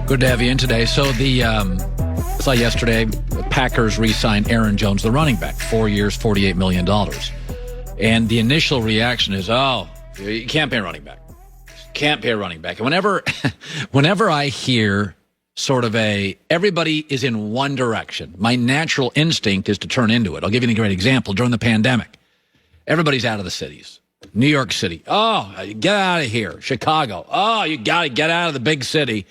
Good to have you in today. So I saw yesterday, the Packers re-signed Aaron Jones, the running back, 4 years, $48 million. And the initial reaction is, oh, you can't pay a running back. Can't pay a running back. And whenever I hear sort of everybody is in one direction, my natural instinct is to turn into it. I'll give you a great example. During the pandemic, everybody's out of the cities. New York City, oh, get out of here. Chicago, oh, you got to get out of the big city.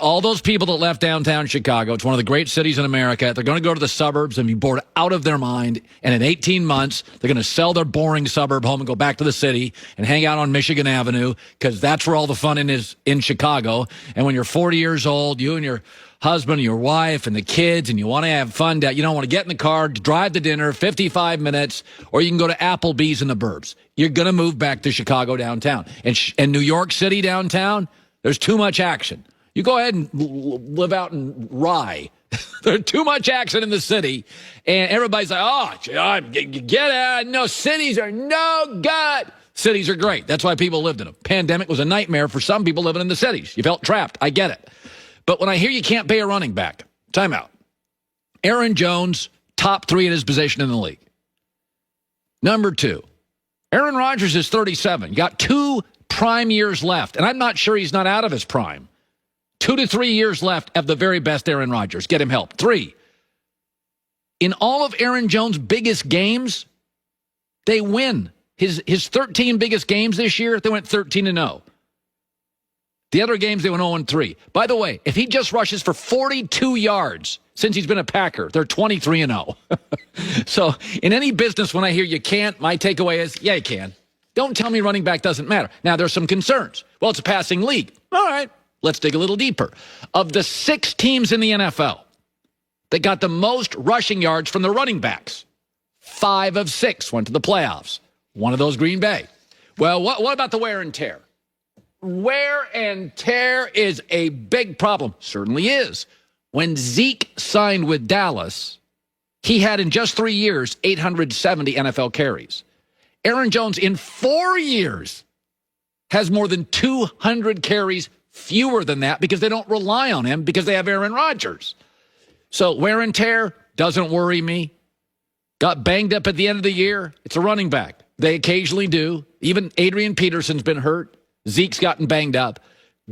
All those people that left downtown Chicago, it's one of the great cities in America, they're going to go to the suburbs and be bored out of their mind. And in 18 months, they're going to sell their boring suburb home and go back to the city and hang out on Michigan Avenue because that's where all the fun is in Chicago. And when you're 40 years old, you and your husband and your wife and the kids, and you want to have fun, you don't want to get in the car, drive to dinner, 55 minutes, or you can go to Applebee's in the burbs. You're going to move back to Chicago downtown. And New York City downtown, there's too much action. You go ahead and live out in Rye. There's too much action in the city. And everybody's like, oh, get out. No, cities are no good. Cities are great. That's why people lived in them. Pandemic was a nightmare for some people living in the cities. You felt trapped. I get it. But when I hear you can't pay a running back, time out. Aaron Jones, top 3 in his position in the league. Number 2, Aaron Rodgers is 37. You got 2 prime years left. And I'm not sure he's not out of his prime. 2 to 3 years left of the very best Aaron Rodgers. Get him help. 3, in all of Aaron Jones' biggest games, they win. His 13 biggest games this year, they went 13-0. The other games, they went 0-3. By the way, if he just rushes for 42 yards since he's been a Packer, they're 23-0. So in any business, when I hear you can't, my takeaway is, yeah, you can. Don't tell me running back doesn't matter. Now, there's some concerns. Well, it's a passing league. All right. Let's dig a little deeper. Of the 6 teams in the NFL that got the most rushing yards from the running backs, 5 of 6 went to the playoffs. One of those, Green Bay. Well, what about the wear and tear? Wear and tear is a big problem. Certainly is. When Zeke signed with Dallas, he had in just 3 years 870 NFL carries. Aaron Jones in 4 years has more than 200 carries fewer than that because they don't rely on him because they have Aaron Rodgers. So wear and tear doesn't worry me. Got banged up at the end of the year. It's a running back. They occasionally do. Even Adrian Peterson's been hurt. Zeke's gotten banged up.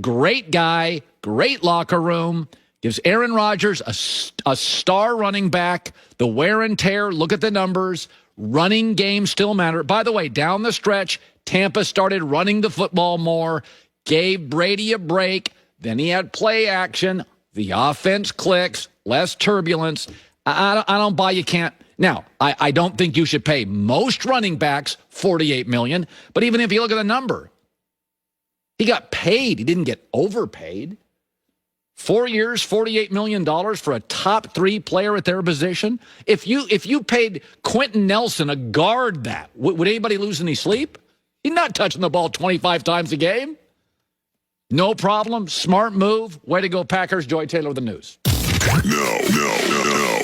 Great guy, great locker room. Gives Aaron Rodgers a star running back. The wear and tear, look at the numbers. Running games still matter. By the way, down the stretch, Tampa started running the football more. Gave Brady a break. Then he had play action. The offense clicks. Less turbulence. I don't buy you can't. Now, I don't think you should pay most running backs $48 million. But even if you look at the number, he got paid. He didn't get overpaid. 4 years, $48 million for a top 3 player at their position. If you paid Quentin Nelson, a guard, that, would anybody lose any sleep? He's not touching the ball 25 times a game. No problem. Smart move. Way to go, Packers. Joy Taylor with the news. No.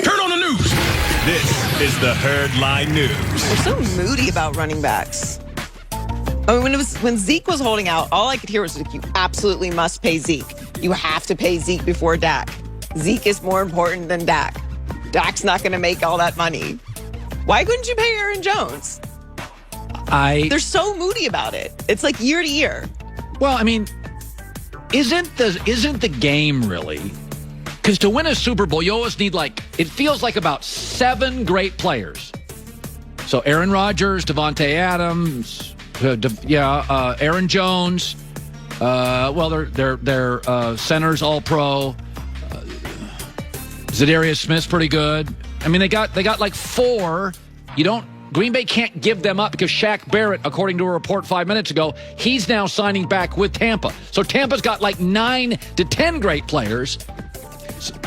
Turn on the news. This is the Herd Line News. We're so moody about running backs. I mean, when Zeke was holding out, all I could hear was, like, you absolutely must pay Zeke. You have to pay Zeke before Dak. Zeke is more important than Dak. Dak's not going to make all that money. Why couldn't you pay Aaron Jones? They're so moody about it. It's like year to year. Well, I mean, isn't the game really? Because to win a Super Bowl, you always need, it feels like about 7 great players. So Aaron Rodgers, Devontae Adams, Aaron Jones. They're centers, all pro. Zadarius Smith's pretty good. I mean, they got 4. Green Bay can't give them up because Shaq Barrett, according to a report 5 minutes ago, he's now signing back with Tampa. So Tampa's got 9 to 10 great players.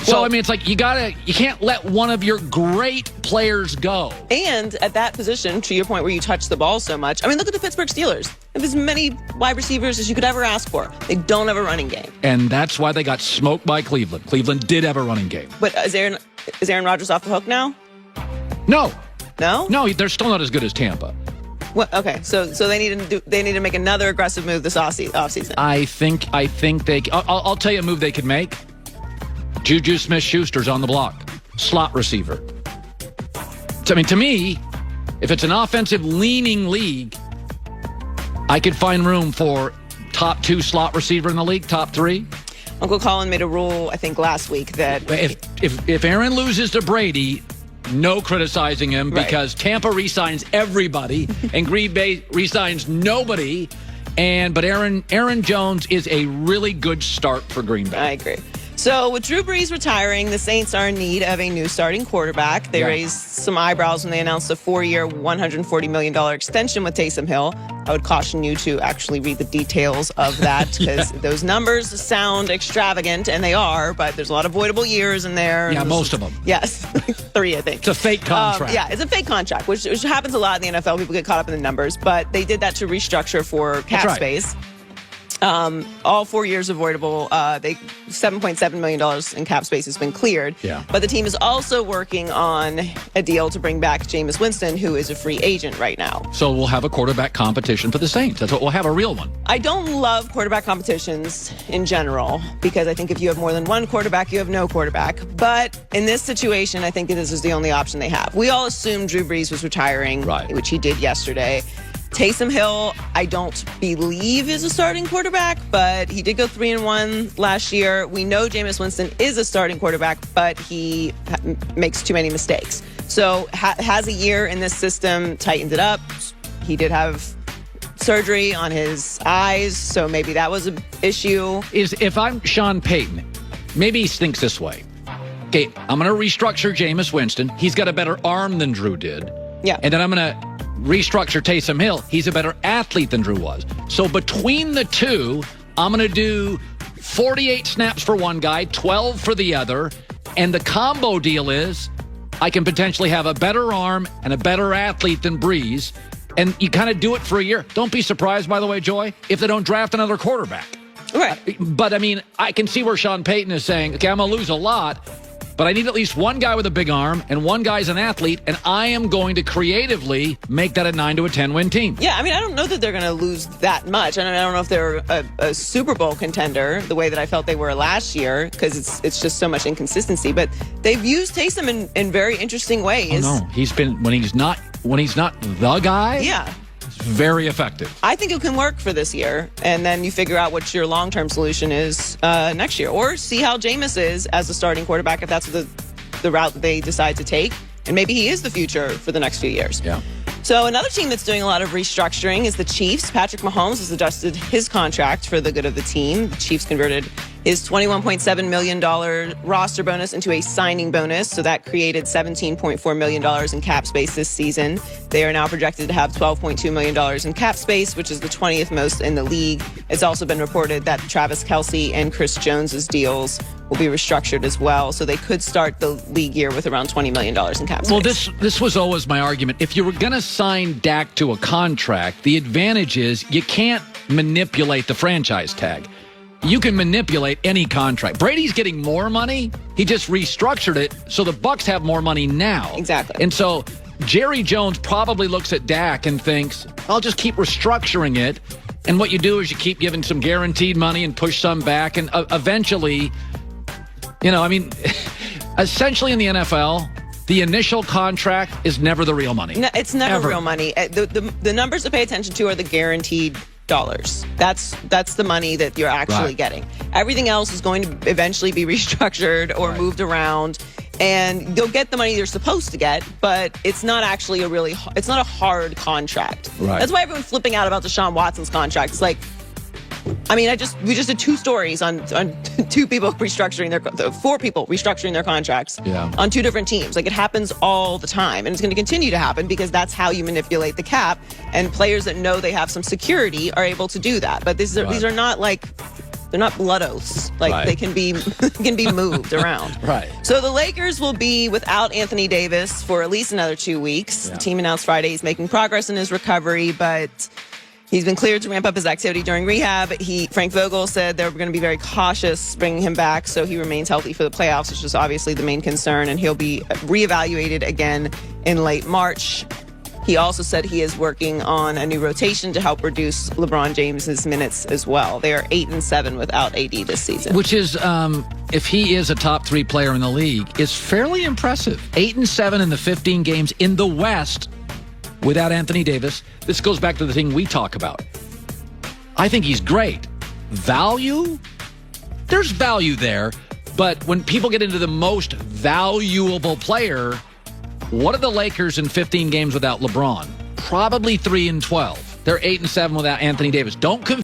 So, I mean, it's like you can't let one of your great players go. And at that position, to your point where you touch the ball so much, I mean, look at the Pittsburgh Steelers. They have as many wide receivers as you could ever ask for. They don't have a running game. And that's why they got smoked by Cleveland. Cleveland did have a running game. But is Aaron Rodgers off the hook now? No. No? No, they're still not as good as Tampa. What? Okay, so they need to make another aggressive move this offseason. I think they. I'll tell you a move they could make. Juju Smith-Schuster's on the block, slot receiver. So, I mean, to me, if it's an offensive leaning league, I could find room for top 2 slot receiver in the league, top 3. Uncle Colin made a rule, I think, last week that if Aaron loses to Brady, no criticizing him because Tampa re-signs everybody and Green Bay re-signs nobody. But Aaron Jones is a really good start for Green Bay. I agree. So with Drew Brees retiring, the Saints are in need of a new starting quarterback. They raised some eyebrows when they announced a 4-year, $140 million extension with Taysom Hill. I would caution you to actually read the details of that because those numbers sound extravagant, and they are, but there's a lot of voidable years in there. Yeah, most of them. Yes, 3, I think. It's a fake contract. It's a fake contract, which happens a lot in the NFL. People get caught up in the numbers, but they did that to restructure for cap space. All 4 years avoidable. $7.7 million in cap space has been cleared. Yeah. But the team is also working on a deal to bring back Jameis Winston, who is a free agent right now. So we'll have a quarterback competition for the Saints. That's what we'll have, a real one. I don't love quarterback competitions in general because I think if you have more than one quarterback, you have no quarterback. But in this situation, I think this is the only option they have. We all assumed Drew Brees was retiring, which he did yesterday. Taysom Hill, I don't believe is a starting quarterback, but he did go 3-1 last year. We know Jameis Winston is a starting quarterback, but he makes too many mistakes. So has a year in this system, tightened it up. He did have surgery on his eyes, so maybe that was an issue. If I'm Sean Payton, maybe he thinks this way. Okay, I'm going to restructure Jameis Winston. He's got a better arm than Drew did. Yeah. And then I'm going to restructure Taysom Hill. He's a better athlete than Drew was. So between the two, I'm going to do 48 snaps for one guy, 12 for the other. And the combo deal is I can potentially have a better arm and a better athlete than Breeze. And you kind of do it for a year. Don't be surprised, by the way, Joy, if they don't draft another quarterback. Right. But, I mean, I can see where Sean Payton is saying, okay, I'm going to lose a lot, but I need at least one guy with a big arm, and one guy's an athlete, and I am going to creatively make that a 9 to a 10-win team. Yeah, I mean, I don't know that they're going to lose that much. I don't know if they're a Super Bowl contender the way that I felt they were last year because it's just so much inconsistency. But they've used Taysom in very interesting ways. Oh, no, he's been when he's not the guy. Yeah. Very effective. I think it can work for this year, and then you figure out what your long-term solution is next year, or see how Jameis is as a starting quarterback if that's the route that they decide to take, and maybe he is the future for the next few years. Yeah. So another team that's doing a lot of restructuring is the Chiefs. Patrick Mahomes has adjusted his contract for the good of the team. The Chiefs converted his $21.7 million roster bonus into a signing bonus. So that created $17.4 million in cap space this season. They are now projected to have $12.2 million in cap space, which is the 20th most in the league. It's also been reported that Travis Kelce and Chris Jones's deals will be restructured as well. So they could start the league year with around $20 million in cap space. Well, this was always my argument. If you were going to sign Dak to a contract, the advantage is you can't manipulate the franchise tag. You can manipulate any contract. Brady's getting more money. He just restructured it so the Bucs have more money now. Exactly. And so Jerry Jones probably looks at Dak and thinks, I'll just keep restructuring it. And what you do is you keep giving some guaranteed money and push some back. And eventually, essentially in the NFL, the initial contract is never the real money. No, it's never Ever. real money. The numbers to pay attention to are the guaranteed dollars. That's the money that you're actually getting. Everything else is going to eventually be restructured or moved around, and you'll get the money you're supposed to get, but it's not actually it's not a hard contract. Right. That's why everyone's flipping out about Deshaun Watson's contract. It's like, I mean, we just did 2 stories on 2 people restructuring 4 people restructuring their contracts on 2 different teams. Like, it happens all the time, and it's going to continue to happen because that's how you manipulate the cap. And players that know they have some security are able to do that. But these are not like, they're not blood oaths. Like, they can be moved around. Right. So the Lakers will be without Anthony Davis for at least another 2 weeks. Yeah. The team announced Friday he's making progress in his recovery, but he's been cleared to ramp up his activity during rehab. Frank Vogel said they're going to be very cautious bringing him back, so he remains healthy for the playoffs, which is obviously the main concern, and he'll be reevaluated again in late March. He also said he is working on a new rotation to help reduce LeBron James's minutes as well. They are 8-7 without AD this season. Which is, if he is a top 3 player in the league, is fairly impressive. 8-7 in the 15 games in the West without Anthony Davis. This goes back to the thing we talk about. I think he's great. Value? There's value there. But when people get into the most valuable player, what are the Lakers in 15 games without LeBron? Probably 3-12. They're 8-7 without Anthony Davis. Don't confuse